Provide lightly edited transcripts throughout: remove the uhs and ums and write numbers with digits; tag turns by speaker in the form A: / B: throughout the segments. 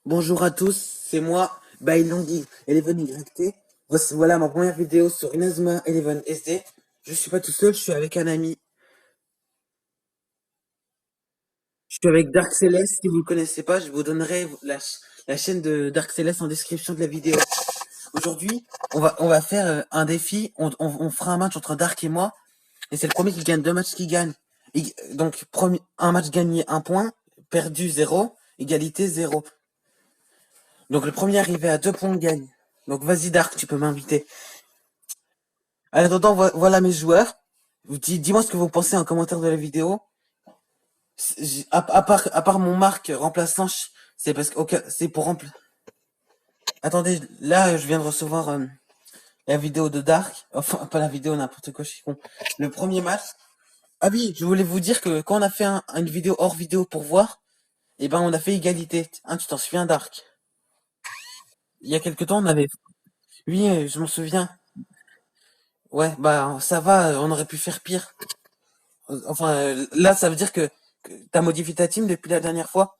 A: Bonjour à tous, c'est moi, Bailongui, Eleven YT. Voilà ma première vidéo sur Inazuma Eleven SD. Je suis pas tout seul, je suis avec un ami. Je suis avec Dark Celeste. Si vous ne le connaissez pas, je vous donnerai la chaîne de Dark Celeste en description de la vidéo. Aujourd'hui, on va faire un défi. On fera un match entre Dark et moi. Et c'est le premier qui gagne, deux matchs qui gagne. Donc, un match gagné, un point. Perdu, zéro. Égalité, zéro. Donc, le premier arrivé à deux points gagne. Donc, vas-y, Dark, tu peux m'inviter. En attendant, voilà mes joueurs. Dis-moi ce que vous pensez en commentaire de la vidéo. À part mon marque remplaçant, c'est parce que c'est pour remplir. Attendez, là je viens de recevoir la vidéo de Dark. Enfin, pas la vidéo, n'importe quoi, je suis con. Le premier match. Ah oui, je voulais vous dire que quand on a fait une vidéo hors vidéo pour voir, eh ben on a fait égalité. Hein, tu t'en souviens, Dark? Il y a quelque temps, on avait. Oui, je m'en souviens. Ouais, bah ça va, on aurait pu faire pire. Enfin, là, ça veut dire que t'as modifié ta team depuis la dernière fois.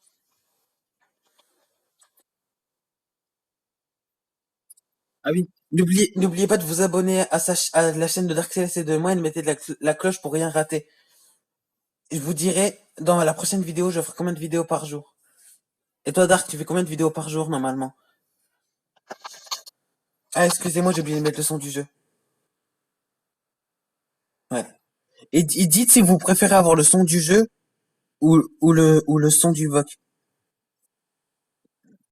A: Ah oui. N'oubliez pas de vous abonner à la chaîne de Dark Celeste et de moi et de mettre la cloche pour rien rater. Je vous dirai dans la prochaine vidéo, je ferai combien de vidéos par jour. Et toi, Dark, tu fais combien de vidéos par jour normalement? Ah, excusez-moi, j'ai oublié de mettre le son du jeu. Ouais. Et dites si vous préférez avoir le son du jeu ou le son du VOC.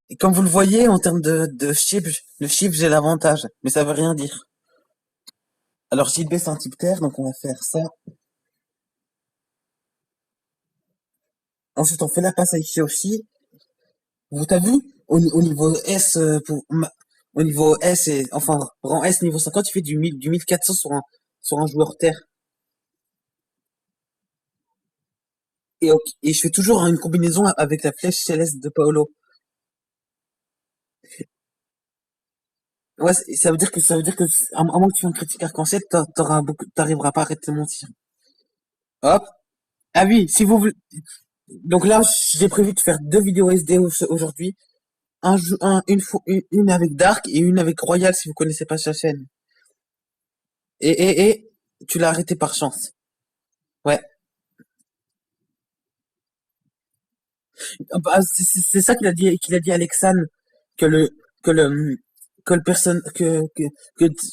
A: Et comme vous le voyez, en termes de chiffre, j'ai l'avantage. Mais ça veut rien dire. Alors, JB, c'est un type terre, donc on va faire ça. Ensuite, on fait la passe à Ishiyoshi. Vous t'as vu? Au niveau S, au niveau S et, enfin, rang S niveau 50, tu fais du 1400 sur un joueur terre. Et je fais toujours une combinaison avec la flèche céleste de Paolo. Ouais, ça veut dire que, à moins que tu fasses une critique arc-en-ciel, t'arriveras pas à arrêter mon tir. Hop. Ah oui, si vous voulez. Donc là, j'ai prévu de faire deux vidéos SD aujourd'hui. Une avec Dark et une avec Royal si vous connaissez pas sa chaîne. Et, tu l'as arrêté par chance. Ouais. Ah bah, c'est ça qu'il a dit Alexane, que le, que le, que le personne, que,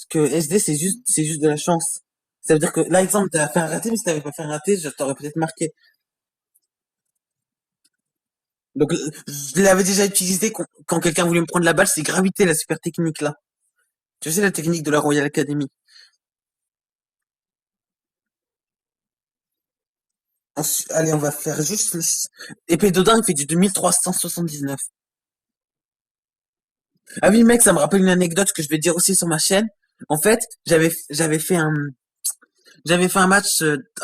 A: que SD c'est juste de la chance. Ça veut dire que, là, exemple, t'as fait un raté, mais si t'avais pas fait un raté, je t'aurais peut-être marqué. Donc, je l'avais déjà utilisé quand quelqu'un voulait me prendre la balle, c'est gravité, la super technique, là. Tu sais, la technique de la Royal Academy. Allez, on va faire juste épée d'Odin, il fait du 2379. Ah oui, mec, ça me rappelle une anecdote que je vais dire aussi sur ma chaîne. En fait, j'avais fait un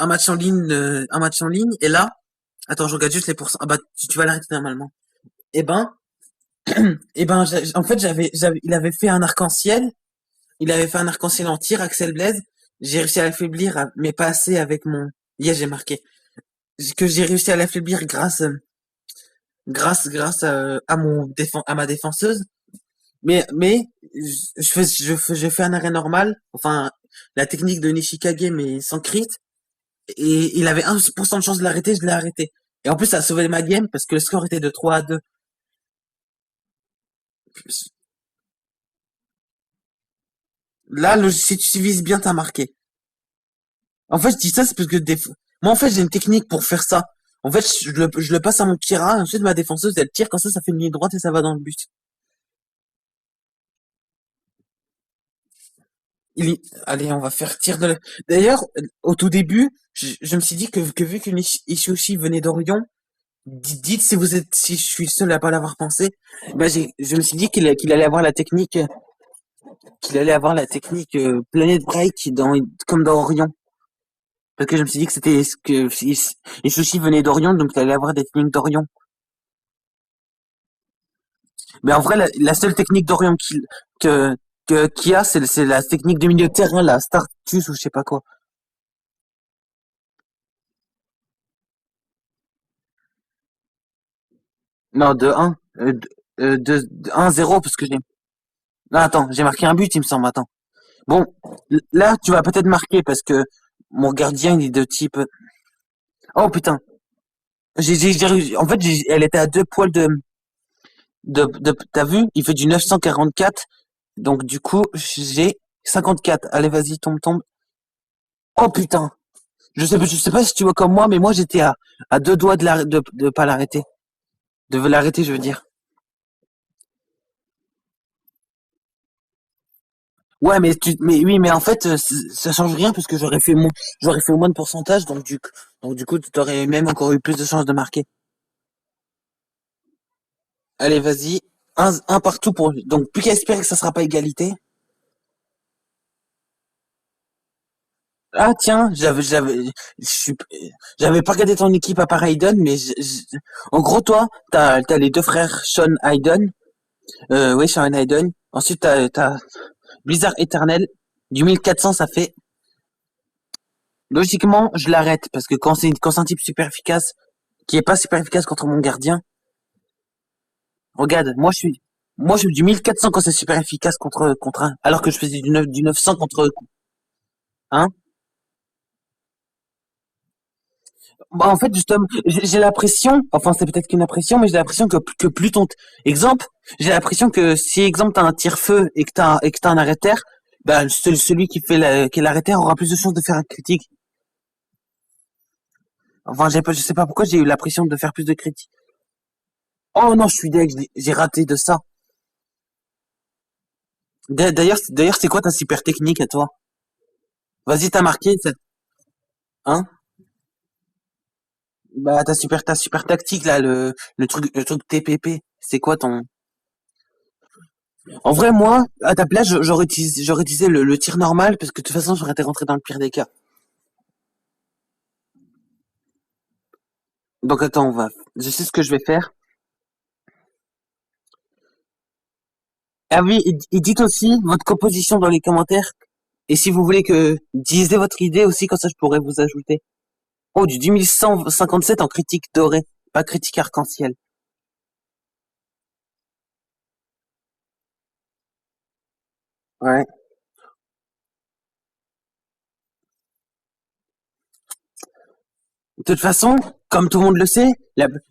A: match en ligne, et là, attends, je regarde juste les pourcents. Ah bah, tu vas l'arrêter normalement. Eh ben, en fait, il avait fait un arc-en-ciel en tir, Axel Blaise. J'ai réussi à l'affaiblir, mais pas assez avec mon. Yes, j'ai marqué que j'ai réussi à l'affaiblir grâce à ma défenseuse. Mais je fais un arrêt normal, enfin la technique de Nishikage mais sans crit. Et il avait 1% de chance de l'arrêter, je l'ai arrêté. Et en plus, ça a sauvé ma game parce que le score était de 3-2. Là, si tu vises bien, t'as marqué. En fait, je dis ça, c'est parce que moi, en fait, j'ai une technique pour faire ça. En fait, je le passe à mon Kira, ensuite ma défenseuse, elle tire, comme ça fait une ligne droite et ça va dans le but. Allez, on va faire tir de D'ailleurs, au tout début, je me suis dit que vu que Ishiyoshi venait d'Orion, dites si je suis seul à pas l'avoir pensé. Bah, je me suis dit qu'il allait avoir la technique, Planet Break comme dans Orion. Parce que je me suis dit que c'était ce que les sushis venaient d'Orion, donc il allait avoir des techniques d'Orion. Mais en vrai, la seule technique d'Orion que, qu'il y a, c'est la technique de milieu de terrain, la Startus ou je sais pas quoi. Non, de 1. de 1-0 parce que j'ai... Non, attends, j'ai marqué un but, il me semble, attends. Bon, là, tu vas peut-être marquer parce que mon gardien, il est de type... Oh putain, en fait, elle était à deux poils t'as vu? Il fait du 944, donc du coup, j'ai 54. Allez, vas-y, tombe, tombe. Oh putain, je sais pas si tu vois comme moi, mais moi, j'étais à deux doigts de pas l'arrêter. De l'arrêter, je veux dire. Ouais, mais oui, mais en fait, ça change rien parce que j'aurais fait moins de pourcentage, donc du coup, tu aurais même encore eu plus de chances de marquer. Allez, vas-y. Un partout pour, donc, plus qu'à espérer que ça sera pas égalité. Ah, tiens, je suis, j'avais pas regardé ton équipe à part Hayden, mais en gros, toi, t'as les deux frères Sean Hayden, oui, Sean Hayden. Ensuite, t'as Blizzard Eternal. Du 1400, ça fait, logiquement, je l'arrête, parce que quand c'est un type super efficace, qui est pas super efficace contre mon gardien, regarde, moi, je suis du 1400 quand c'est super efficace contre un, alors que je faisais du 900 contre, un. Bah, en fait, justement, j'ai l'impression, enfin, c'est peut-être qu'une impression, mais j'ai l'impression que plus exemple, j'ai l'impression que si, exemple, t'as un tire-feu et que t'as un arrêt-terre, bah, celui qui est l'arrêt-terre aura plus de chances de faire un critique. Enfin, je sais pas pourquoi j'ai eu l'impression de faire plus de critiques. Oh non, je suis deg, j'ai raté de ça. D'ailleurs, c'est quoi ta super technique à toi? Vas-y, t'as marqué, hein? Bah, ta super tactique, là, le truc TPP. C'est quoi ton... En vrai, moi, à ta place, j'aurais utilisé le tir normal, parce que de toute façon, j'aurais été rentré dans le pire des cas. Donc attends, je sais ce que je vais faire. Ah oui, et dites aussi votre composition dans les commentaires. Et si vous voulez que, disez votre idée aussi, comme ça je pourrais vous ajouter. Oh, du 10157 en critique dorée, pas critique arc-en-ciel. Ouais. De toute façon, comme tout le monde le sait,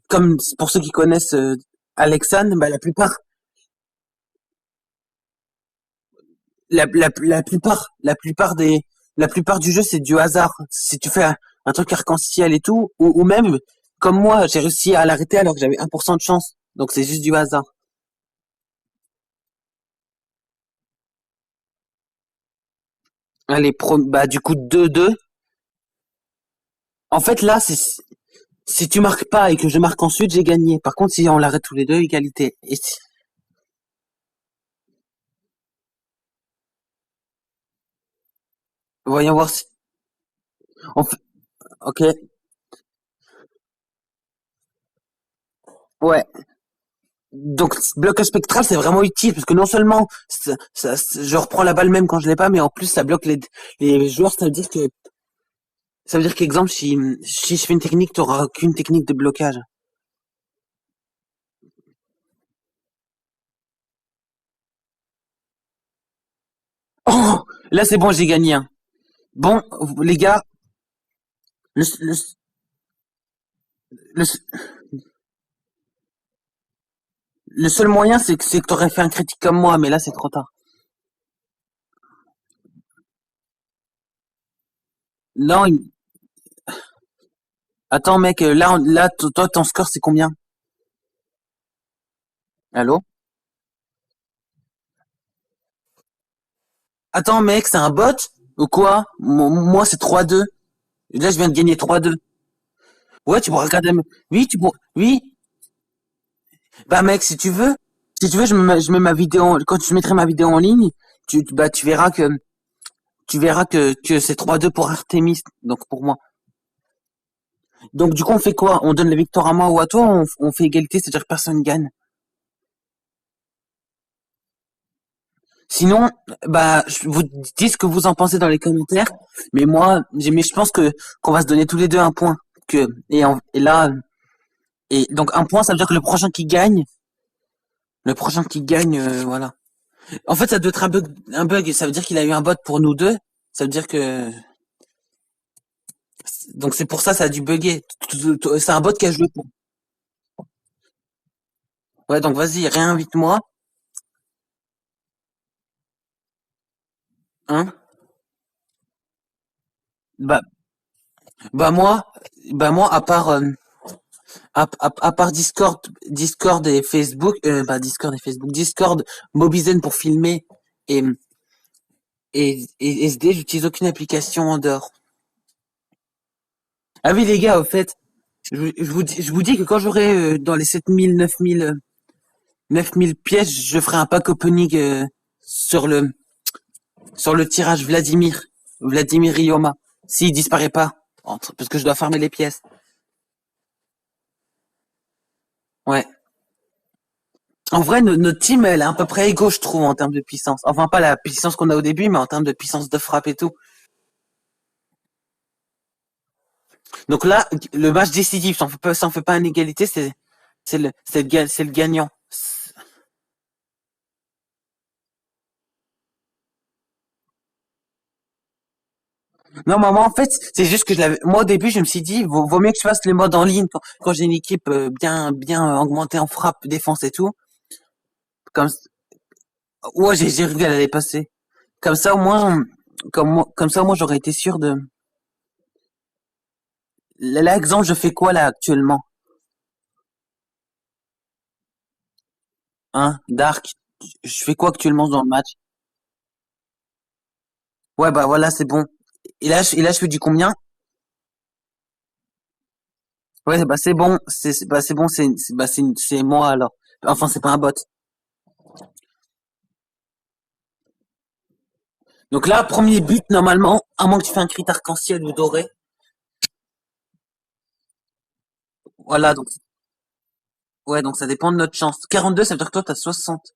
A: comme pour ceux qui connaissent Alexandre, bah, la plupart du jeu, c'est du hasard. Si tu fais un truc arc-en-ciel et tout, ou même, comme moi, j'ai réussi à l'arrêter alors que j'avais 1% de chance. Donc c'est juste du hasard. Allez, bah, du coup, 2-2. En fait, là, si tu marques pas et que je marque ensuite, j'ai gagné. Par contre, si on l'arrête tous les deux, égalité. Voyons voir si, ok. Ouais. Donc, blocage spectral, c'est vraiment utile parce que non seulement je reprends la balle même quand je l'ai pas, mais en plus, ça bloque les joueurs. Ça veut dire qu'exemple, si je fais une technique, tu n'auras qu'une technique de blocage. Oh, là, c'est bon, j'ai gagné, hein. Bon, les gars, le, le, le, le seul moyen, c'est que t'aurais fait un critique comme moi, mais là, c'est trop tard. Non, attends, mec, là, toi, ton score, c'est combien? Allô? Attends, mec, c'est un bot? Ou quoi? Moi, c'est 3-2. Là, je viens de gagner 3-2. Ouais, tu pourras regarder. Oui, oui. Bah, mec, si tu veux, je mets ma vidéo, quand je mettrai ma vidéo en ligne, bah, tu verras que c'est 3-2 pour Artemis, donc pour moi. Donc, du coup, on fait quoi? On donne la victoire à moi ou à toi, on fait égalité, c'est-à-dire que personne gagne. Sinon, bah, vous dites ce que vous en pensez dans les commentaires. Mais je pense qu'on va se donner tous les deux un point. Et là, et donc un point, ça veut dire que le prochain qui gagne, Le prochain qui gagne, voilà. En fait, ça doit être un bug. Ça veut dire qu'il a eu un bot pour nous deux. Ça veut dire que donc c'est pour ça ça a dû bugger. C'est un bot qui a joué pour. Ouais, donc vas-y, réinvite-moi, hein. Bah bah moi moi à part Discord et Facebook, Discord, Mobizen pour filmer et et SD, j'utilise aucune application en dehors. Ah oui les gars, au fait, je vous dis que quand j'aurai dans les 7000 9000 pièces, je ferai un pack opening sur le tirage Vladimir Rioma. S'il disparaît pas, parce que je dois farmer les pièces. Ouais. En vrai, notre team, elle est à peu près égaux, je trouve, en termes de puissance. Enfin, pas la puissance qu'on a au début, mais en termes de puissance de frappe et tout. Donc là, le match décisif, ça en fait pas une égalité, c'est le gagnant. Non, mais moi, en fait, c'est juste que moi, au début, je me suis dit, vaut mieux que je fasse les modes en ligne quand j'ai une équipe bien augmentée en frappe, défense et tout. Comme, ouais, j'ai rigolé à les passer. Comme ça, au moins, comme ça, moi, j'aurais été sûr de. Là, exemple, je fais quoi là actuellement? Hein, Dark. Je fais quoi actuellement dans le match? Ouais, bah voilà, c'est bon. Et là, je fais du combien? Ouais, bah c'est bon, bah c'est bon, c'est moi alors. Enfin, c'est pas un bot. Donc là, premier but normalement, à moins que tu fasses un crit arc-en-ciel ou doré. Voilà, donc ouais, donc ça dépend de notre chance. 42, ça veut dire que toi t'as 60.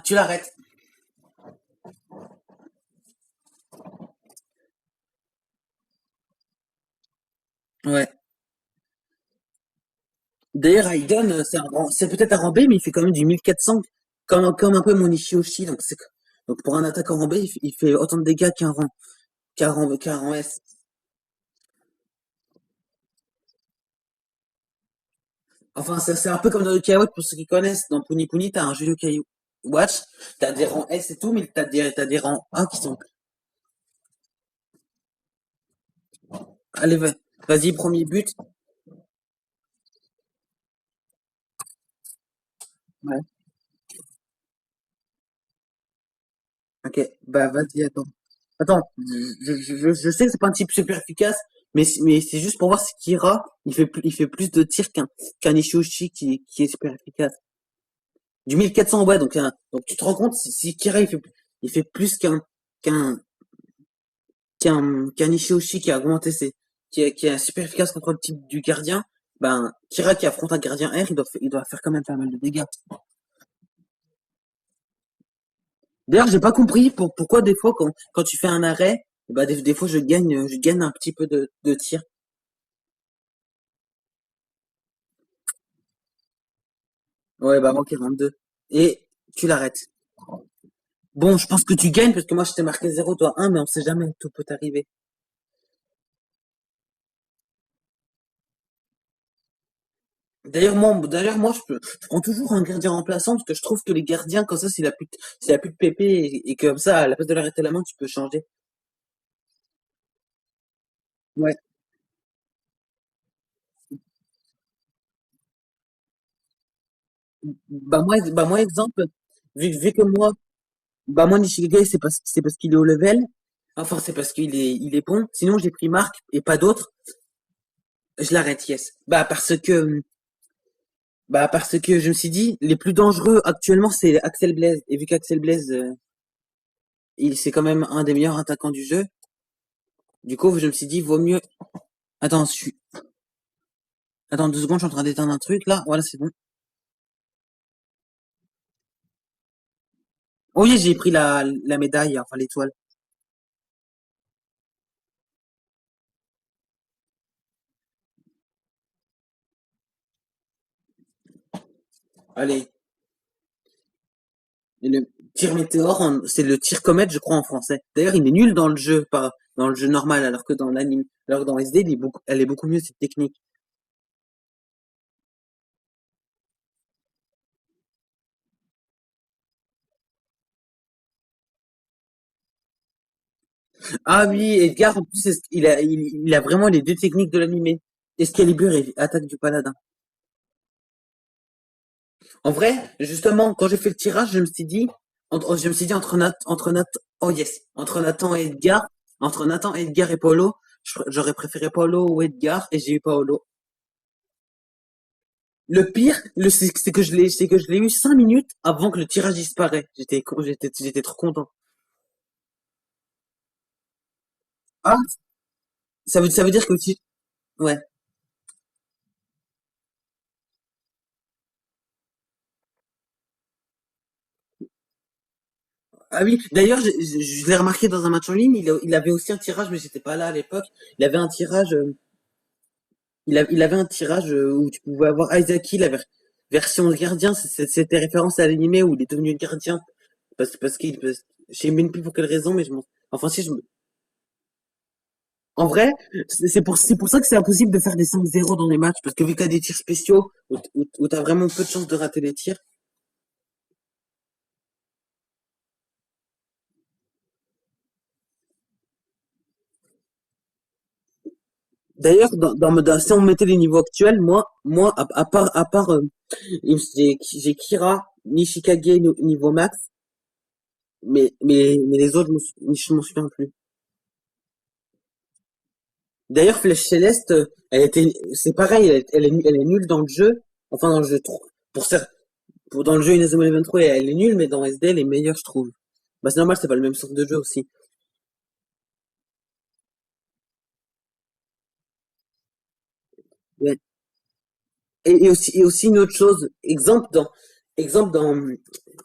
A: Tu l'arrêtes. Ouais. D'ailleurs, Raiden, c'est peut-être un rang B, mais il fait quand même du 1400, comme un peu mon Ishiyoshi. Donc pour un attaquant rang B, il fait autant de dégâts qu'un rang S. Enfin, c'est un peu comme dans le Watch pour ceux qui connaissent. Dans Puni Puni, t'as un jeu de Watch, t'as des rangs S et tout, mais t'as des rangs A qui sont. Allez, vas-y, premier but. Ouais. Ok, bah vas-y, attends. Attends, je sais que c'est pas un type super efficace, mais c'est juste pour voir si Kira, il fait plus de tirs qu'un Ishiyoshi qui est super efficace. Du 1400, ouais, donc tu te rends compte, si Kira, il fait plus qu'un, qu'un Ishiyoshi qui a augmenté qui est super efficace contre le type du gardien, ben, Kira qui affronte un gardien R, il doit faire quand même pas mal de dégâts. D'ailleurs, j'ai pas compris pourquoi des fois quand tu fais un arrêt, bah des fois je gagne un petit peu de tir. Ouais, bah moi 42. Et tu l'arrêtes. Bon, je pense que tu gagnes parce que moi je t'ai marqué 0, toi 1, mais on sait jamais, tout peut arriver. D'ailleurs moi je prends toujours un gardien remplaçant parce que je trouve que les gardiens comme ça s'il a plus de PP et que comme ça à la place de l'arrêter la main, tu peux changer. Ouais. Bah moi exemple, vu que moi Nishigai c'est parce qu'il est au level. Enfin, c'est parce il est bon. Sinon, j'ai pris Marc et pas d'autres. Je l'arrête, yes. Bah, parce que je me suis dit, les plus dangereux actuellement, c'est Axel Blaise. Et vu qu'Axel Blaise, c'est quand même un des meilleurs attaquants du jeu. Du coup, je me suis dit, vaut mieux. Attends, attends 2 secondes, je suis en train d'éteindre un truc, là. Voilà, c'est bon. Oh oui, j'ai pris la médaille, enfin, l'étoile. Allez. Et le tir météore, c'est le tir comète, je crois, en français. D'ailleurs, il est nul dans le jeu, pas dans le jeu normal, alors que dans l'anime, alors que dans SD, elle est beaucoup mieux cette technique. Ah oui, Edgar, en plus, il a vraiment les deux techniques de l'animé. Excalibur et attaque du paladin. En vrai, justement, quand j'ai fait le tirage, je me suis dit oh yes, entre Nathan, Edgar et Paolo, j'aurais préféré Paolo ou Edgar et j'ai eu Paolo. Le pire, c'est que je l'ai eu 5 minutes avant que le tirage disparaisse. J'étais trop content. Ah, ça veut dire que si, ouais. Ah oui, d'ailleurs, je l'ai remarqué dans un match en ligne, il avait aussi un tirage, mais j'étais pas là à l'époque. Il avait un tirage, il avait un tirage où tu pouvais avoir Isaac Hill, version gardien. C'était référence à l'animé où il est devenu gardien je sais même plus pour quelle raison, mais enfin si en vrai, c'est pour ça que c'est impossible de faire des 5-0 dans les matchs, parce que vu que t'as des tirs spéciaux où t'as vraiment peu de chances de rater les tirs. D'ailleurs, si on mettait les niveaux actuels, moi, j'ai Kira, Nishikage niveau max, mais les autres, je m'en souviens plus. D'ailleurs, Flèche Céleste, c'est pareil, elle est nulle dans le jeu. Enfin, dans le jeu, pour cer- dans le jeu Inazuma Eleven 3, elle est nulle, mais dans SD, elle est meilleure, je trouve. Bah, c'est normal, c'est pas le même sort de jeu aussi. Ouais. Et aussi une autre chose,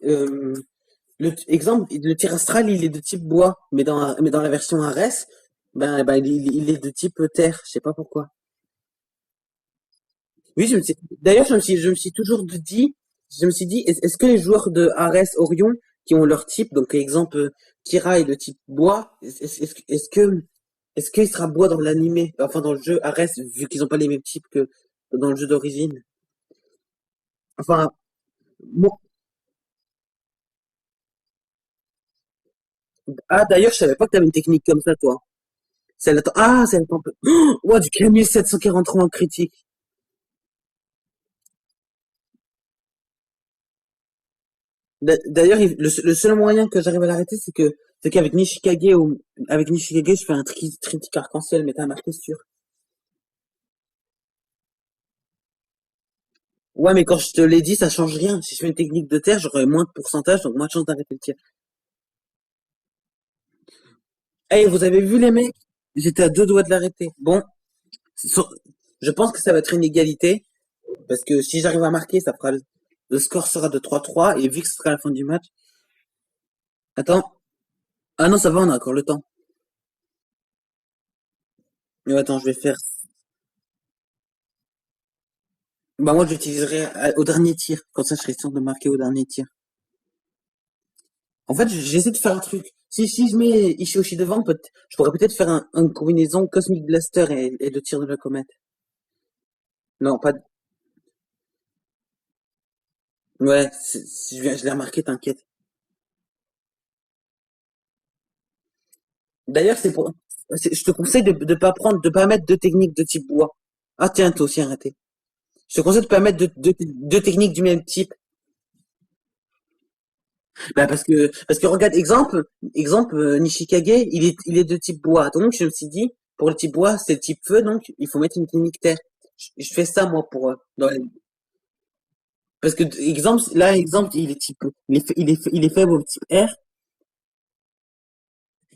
A: euh, le tir astral, il est de type bois, mais dans la version Ares, il est de type terre, je sais pas pourquoi. Oui, d'ailleurs, je me suis dit, est-ce que les joueurs de Ares Orion, qui ont leur type, donc exemple, Kira est de type bois, est-ce qu'il sera bois dans l'animé, enfin dans le jeu Ares, vu qu'ils ont pas les mêmes types que dans le jeu d'origine? Enfin, moi, ah, d'ailleurs, je savais pas que t'avais une technique comme ça, toi. C'est la tempête. Oh, ouais, du 4743 en critique. D'ailleurs, le seul moyen que j'arrive à l'arrêter, c'est qu'avec avec Nishikage, je fais un tritique arc-en-ciel, mais t'as marqué sûr. Ouais, mais quand je te l'ai dit, ça change rien. Si je fais une technique de terre, j'aurai moins de pourcentage, donc moins de chance d'arrêter le tir. Hey, vous avez vu les mecs? J'étais à 2 doigts de l'arrêter. Bon, sur- je pense que ça va être une égalité, parce que si j'arrive à marquer, le score sera de 3-3, et vu que ce sera la fin du match. Attends. Ah non, ça va, on a encore le temps. Mais attends, je vais faire. Bah moi, j'utiliserai au dernier tir. Comme ça, je serai sûr de marquer au dernier tir. En fait, j'essaie de faire un truc. Si je mets Ishiyoshi devant, je pourrais peut-être faire une combinaison Cosmic Blaster et le tir de la comète. Non, pas. Ouais, je l'ai remarqué, t'inquiète. D'ailleurs, je te conseille de pas mettre deux techniques de type bois. Ah tiens, toi aussi arrêté. Je te conseille de pas mettre deux techniques du même type. Bah parce que regarde, exemple, Nishikage, il est de type bois. Donc je me suis dit, pour le type bois, c'est le type feu, donc il faut mettre une technique terre. Je fais ça moi parce que exemple, il est faible au type R,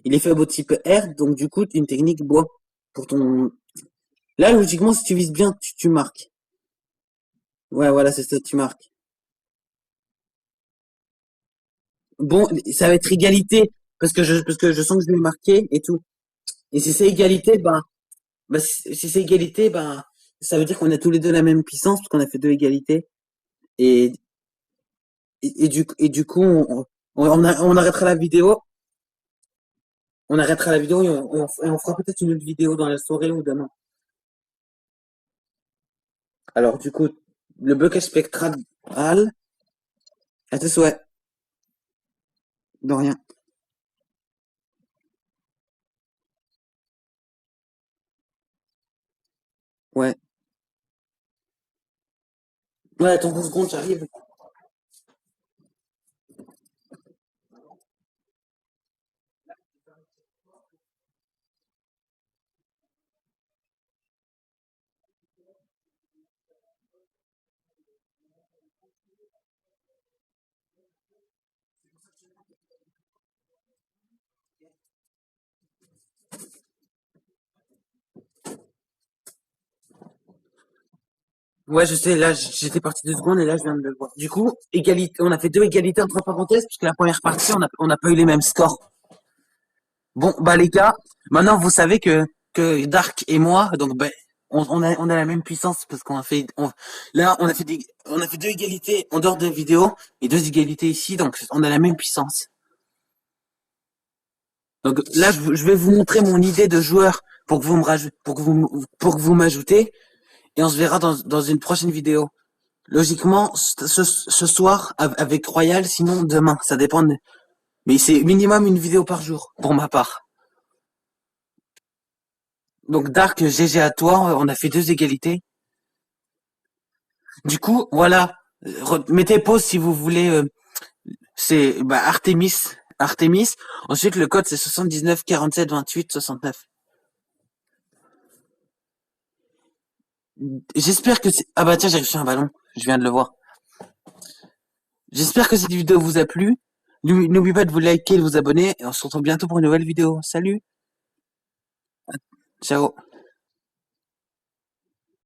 A: il est faible au type R, donc du coup une technique bois pour ton. Là logiquement, si tu vises bien, tu marques. Ouais, voilà, c'est ça, tu marques. Bon, ça va être égalité parce que je sens que je vais marquer et tout. Et si c'est égalité, si c'est égalité, ça veut dire qu'on a tous les deux la même puissance, parce qu'on a fait deux égalités. Et du coup, On arrêtera la vidéo. On arrêtera la vidéo et on fera peut-être une autre vidéo dans la soirée ou demain. Alors, du coup, le blocage spectral, à tes souhaits. De rien. Ouais. Ouais, attends 2 secondes, j'arrive. Ouais, je sais, là, j'étais parti 2 secondes et là, je viens de le voir. Du coup, égalité, on a fait 2 égalités entre parenthèses, puisque la première partie, on n'a pas eu les mêmes scores. Bon, bah, les gars, maintenant, vous savez que Dark et moi, donc, ben, on a la même puissance, parce qu'on a fait, là, on a fait 2 égalités en dehors de la vidéo, et 2 égalités ici, donc, on a la même puissance. Donc, là, je vais vous montrer mon idée de joueur pour que vous me rajoutez, pour que vous m'ajoutez, et on se verra dans une prochaine vidéo. Logiquement, ce soir avec Royal, sinon demain, ça dépend. Mais c'est minimum une vidéo par jour pour ma part. Donc Dark, GG à toi, on a fait 2 égalités. Du coup, voilà, mettez pause si vous voulez. C'est bah, Artemis. Ensuite, le code c'est 79 47 28 69. J'espère que c'est... Ah bah tiens, j'ai reçu un ballon. Je viens de le voir. J'espère que cette vidéo vous a plu. N'oubliez pas de vous liker, de vous abonner. Et on se retrouve bientôt pour une nouvelle vidéo. Salut, ciao.